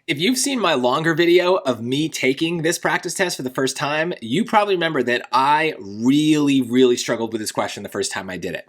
If you've seen my longer video of me taking this practice test for the first time, you probably remember that I really struggled with this question the first time I did it.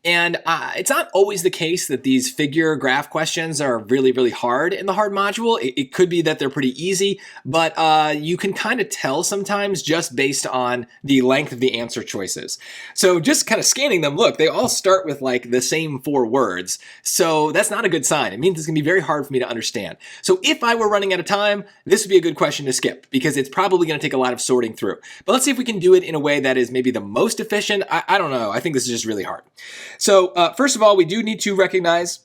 And it's not always the case that these figure graph questions are really hard in the hard module. It could be that they're pretty easy, but you can kind of tell sometimes just based on the length of the answer choices. So just kind of scanning them, look, they all start with like the same 4 words. So that's not a good sign. It means it's going to be very hard for me to understand. So if I were running out of time, this would be a good question to skip because it's probably going to take a lot of sorting through. But let's see if we can do it in a way that is maybe the most efficient. I don't know. I think this is just really hard. So first of all, we do need to recognize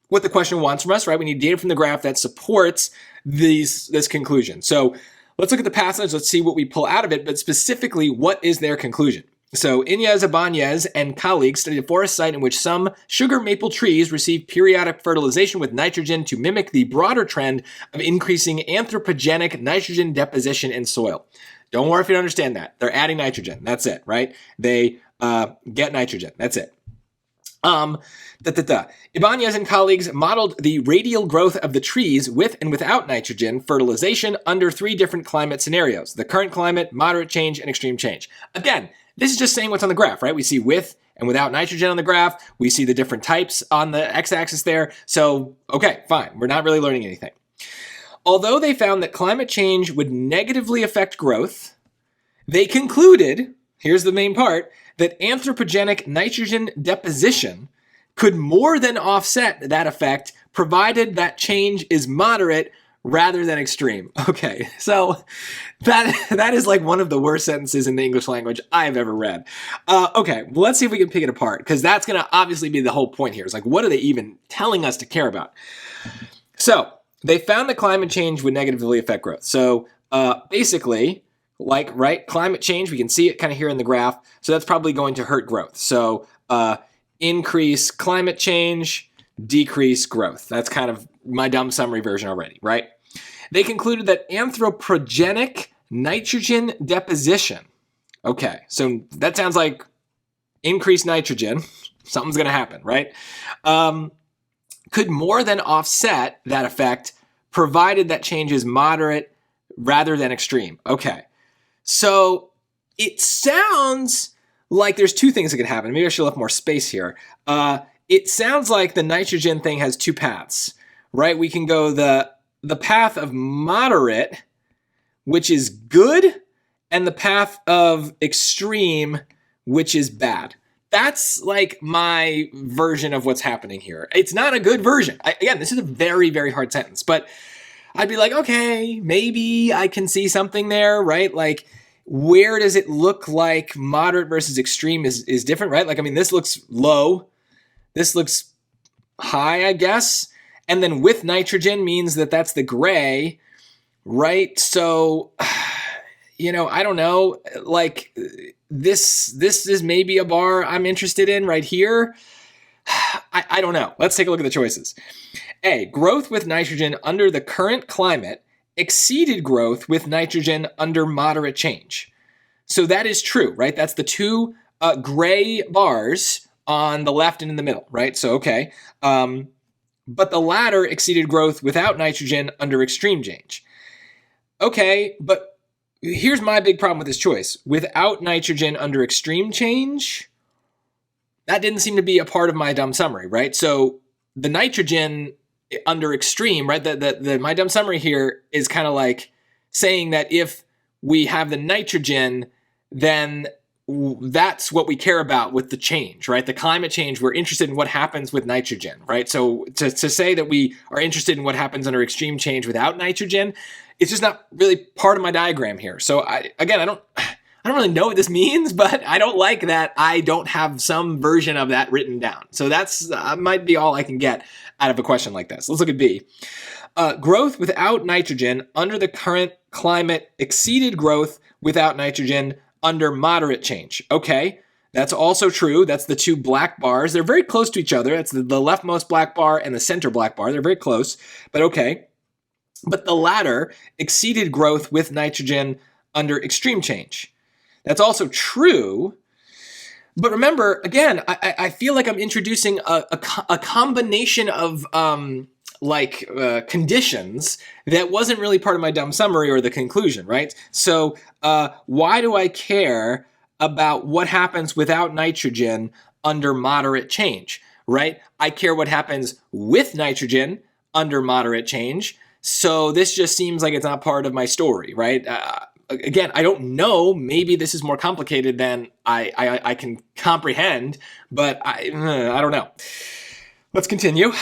what the question wants from us, right? We need data from the graph that supports this conclusion. So let's look at the passage. Let's see what we pull out of it, but specifically, what is their conclusion? So Inez Ibanez and colleagues studied a forest site in which some sugar maple trees receive periodic fertilization with nitrogen to mimic the broader trend of increasing anthropogenic nitrogen deposition in soil. Don't worry if you don't understand that. They're adding nitrogen. That's it, right? They get nitrogen. That's it. Ibanez and colleagues modeled the radial growth of the trees with and without nitrogen fertilization under 3 different climate scenarios: the current climate, moderate change, and extreme change. Again, this is just saying what's on the graph, right? We see with and without nitrogen on the graph. We see the different types on the x-axis there. So, okay, fine. We're not really learning anything. Although they found that climate change would negatively affect growth, they concluded, here's the main part, that anthropogenic nitrogen deposition could more than offset that effect, provided that change is moderate rather than extreme. Okay, so that is like one of the worst sentences in the English language I've ever read. Okay, well, let's see if we can pick it apart, because that's going to obviously be the whole point here. It's like, what are they even telling us to care about? So they found that climate change would negatively affect growth. So basically, like, right, climate change, we can see it kind of here in the graph. So that's probably going to hurt growth. So increase climate change, decrease growth. That's kind of my dumb summary version already, right? They concluded that anthropogenic nitrogen deposition. Okay, so that sounds like increased nitrogen. Something's going to happen, right? Could more than offset that effect, provided that change is moderate rather than extreme. Okay. So it sounds like there's 2 things that could happen. Maybe I should have left more space here. It sounds like the nitrogen thing has 2 paths, right? We can go the path of moderate, which is good, and the path of extreme, which is bad. That's like my version of what's happening here. It's not a good version. Again, this is a very hard sentence, but I'd be like, okay, maybe I can see something there, right? Like, where does it look like moderate versus extreme is different, right? Like, I mean, this looks low. This looks high, I guess. And then with nitrogen means that that's the gray, right? So, I don't know. Like, this is maybe a bar I'm interested in right here. I don't know. Let's take a look at the choices. A, growth with nitrogen under the current climate exceeded growth with nitrogen under moderate change. So that is true, right? That's the 2 gray bars on the left and in the middle, right? So, okay. But the latter exceeded growth without nitrogen under extreme change. Okay, but here's my big problem with this choice. Without nitrogen under extreme change, that didn't seem to be a part of my dumb summary, right? So the nitrogen under extreme, right? My dumb summary here is kind of like saying that if we have the nitrogen, then that's what we care about with the change, right? The climate change, we're interested in what happens with nitrogen, right? So to say that we are interested in what happens under extreme change without nitrogen, it's just not really part of my diagram here. So I don't really know what this means, but I don't like that I don't have some version of that written down. So that's might be all I can get out of a question like this. Let's look at B. Growth without nitrogen under the current climate exceeded growth without nitrogen under moderate change. Okay, that's also true. That's the 2 black bars. They're very close to each other. That's the leftmost black bar and the center black bar. They're very close, but okay. But the latter exceeded growth with nitrogen under extreme change. That's also true. But remember, again, I feel like I'm introducing a combination of conditions that wasn't really part of my dumb summary or the conclusion, right? So why do I care about what happens without nitrogen under moderate change, right? I care what happens with nitrogen under moderate change. So this just seems like it's not part of my story, right? Again, I don't know. Maybe this is more complicated than I can comprehend, but I don't know. Let's continue.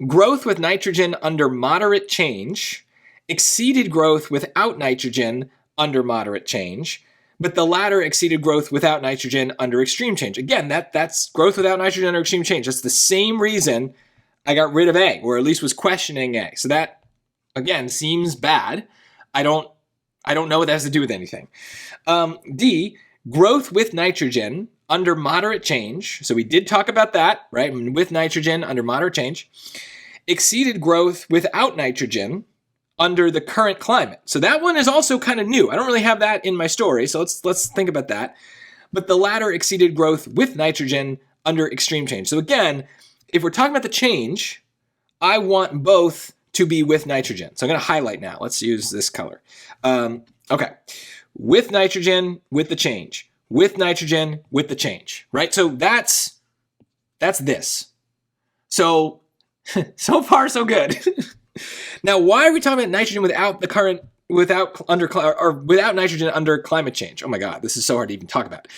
Growth with nitrogen under moderate change exceeded growth without nitrogen under moderate change, but the latter exceeded growth without nitrogen under extreme change. Again, that's growth without nitrogen under extreme change. That's the same reason I got rid of A, or at least was questioning A. So that, again, seems bad. I don't know what that has to do with anything. D, growth with nitrogen under moderate change. So we did talk about that, right? With nitrogen under moderate change, exceeded growth without nitrogen under the current climate. So that one is also kind of new. I don't really have that in my story, so let's think about that. But the latter exceeded growth with nitrogen under extreme change. So again, if we're talking about the change, I want both to be with nitrogen. So I'm going to highlight now. Let's use this color. Okay. With nitrogen, with the change. With nitrogen, with the change, right? So that's this. So far, so good. Now, why are we talking about nitrogen without nitrogen under climate change? Oh my God, this is so hard to even talk about.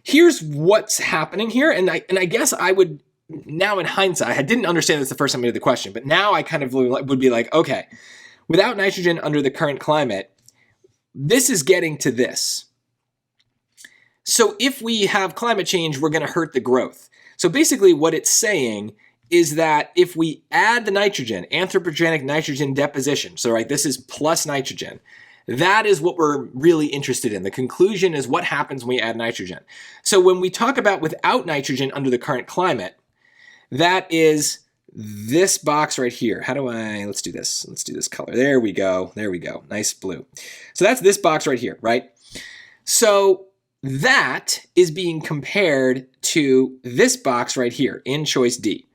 Here's what's happening here. And I guess I would, now in hindsight, I didn't understand this the first time I did the question, but now I kind of would be like, okay, without nitrogen under the current climate, this is getting to this. So if we have climate change, we're going to hurt the growth. So basically what it's saying is that if we add the nitrogen, anthropogenic nitrogen deposition, so right, this is plus nitrogen, that is what we're really interested in. The conclusion is what happens when we add nitrogen. So when we talk about without nitrogen under the current climate, that is this box right here. Let's do this. Let's do this color. There we go. There we go. Nice blue. So that's this box right here, right? So that is being compared to this box right here in choice D.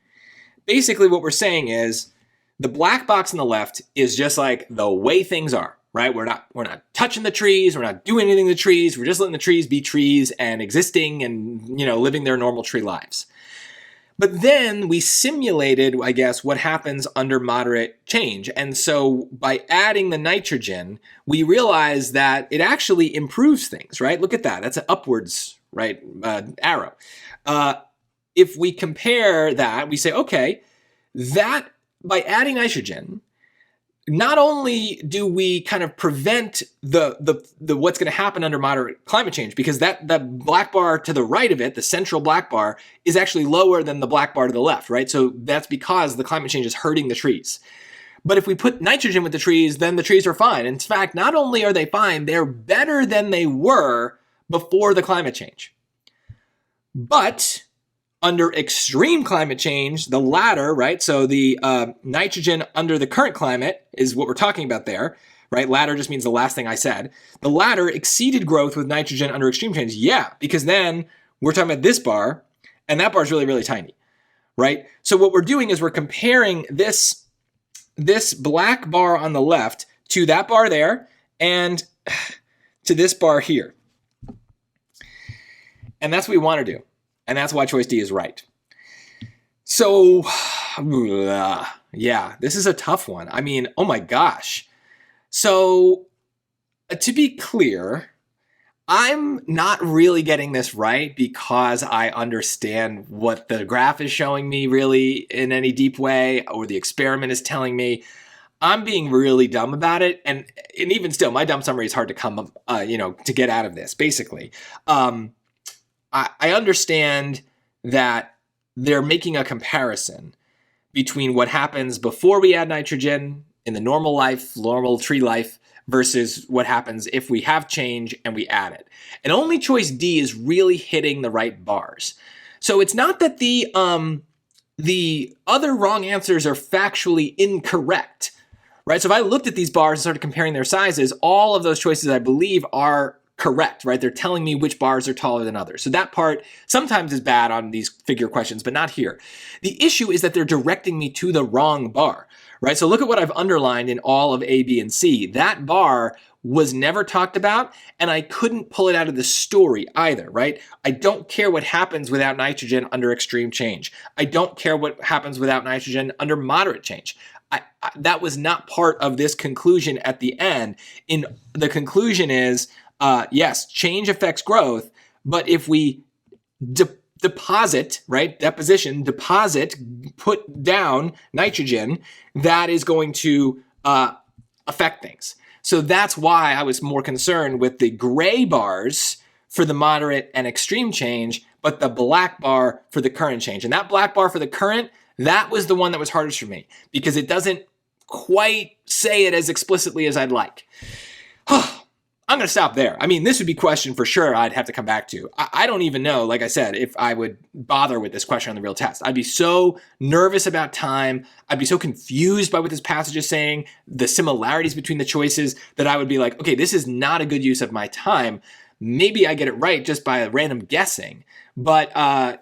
Basically what we're saying is the black box on the left is just like the way things are, right? We're not touching the trees. We're not doing anything to the trees. We're just letting the trees be trees and existing and, living their normal tree lives. But then we simulated, I guess, what happens under moderate change. And so by adding the nitrogen, we realize that it actually improves things, right? Look at that. That's an upwards, right, arrow. If we compare that, we say, okay, that by adding nitrogen, not only do we kind of prevent the what's going to happen under moderate climate change, because the black bar to the right of it, the central black bar, is actually lower than the black bar to the left, right? So that's because the climate change is hurting the trees. But if we put nitrogen with the trees, then the trees are fine. In fact, not only are they fine, they're better than they were before the climate change. But under extreme climate change, the latter, right? So the nitrogen under the current climate is what we're talking about there, right? Latter just means the last thing I said. The latter exceeded growth with nitrogen under extreme change. Yeah, because then we're talking about this bar, and that bar is really, really tiny, right? So what we're doing is we're comparing this black bar on the left to that bar there and to this bar here. And that's what we want to do. And that's why choice D is right. So, yeah, this is a tough one. I mean, oh my gosh. So, to be clear, I'm not really getting this right because I understand what the graph is showing me really in any deep way, or the experiment is telling me. I'm being really dumb about it. And even still, my dumb summary is hard to come, to get out of this, basically. I understand that they're making a comparison between what happens before we add nitrogen in the normal tree life, versus what happens if we have change and we add it. And only choice D is really hitting the right bars. So it's not that the other wrong answers are factually incorrect, right? So if I looked at these bars and started comparing their sizes, all of those choices, I believe, are correct, right? They're telling me which bars are taller than others. So that part sometimes is bad on these figure questions, but not here. The issue is that they're directing me to the wrong bar, right? So look at what I've underlined in all of A, B, and C. That bar was never talked about, and I couldn't pull it out of the story either, right? I don't care what happens without nitrogen under extreme change. I don't care what happens without nitrogen under moderate change. That was not part of this conclusion at the end. The conclusion is, yes, change affects growth, but if we deposit, right, put down nitrogen, that is going to affect things. So that's why I was more concerned with the gray bars for the moderate and extreme change, but the black bar for the current change. And that black bar for the current, that was the one that was hardest for me because it doesn't quite say it as explicitly as I'd like. I'm going to stop there. I mean, this would be a question for sure I'd have to come back to. I don't even know, like I said, if I would bother with this question on the real test. I'd be so nervous about time. I'd be so confused by what this passage is saying, the similarities between the choices, that I would be like, okay, this is not a good use of my time. Maybe I get it right just by a random guessing. But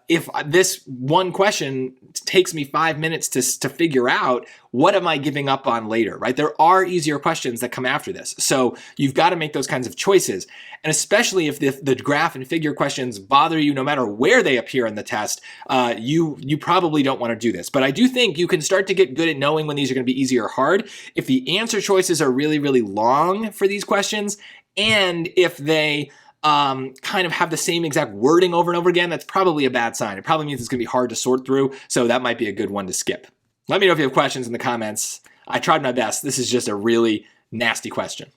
if this one question takes me 5 minutes to figure out, what am I giving up on later, right? There are easier questions that come after this. So you've got to make those kinds of choices. And especially if the graph and figure questions bother you no matter where they appear in the test, you probably don't want to do this. But I do think you can start to get good at knowing when these are going to be easy or hard. If the answer choices are really, really long for these questions, and if they kind of have the same exact wording over and over again, that's probably a bad sign. It probably means it's going to be hard to sort through, so that might be a good one to skip. Let me know if you have questions in the comments. I tried my best. This is just a really nasty question.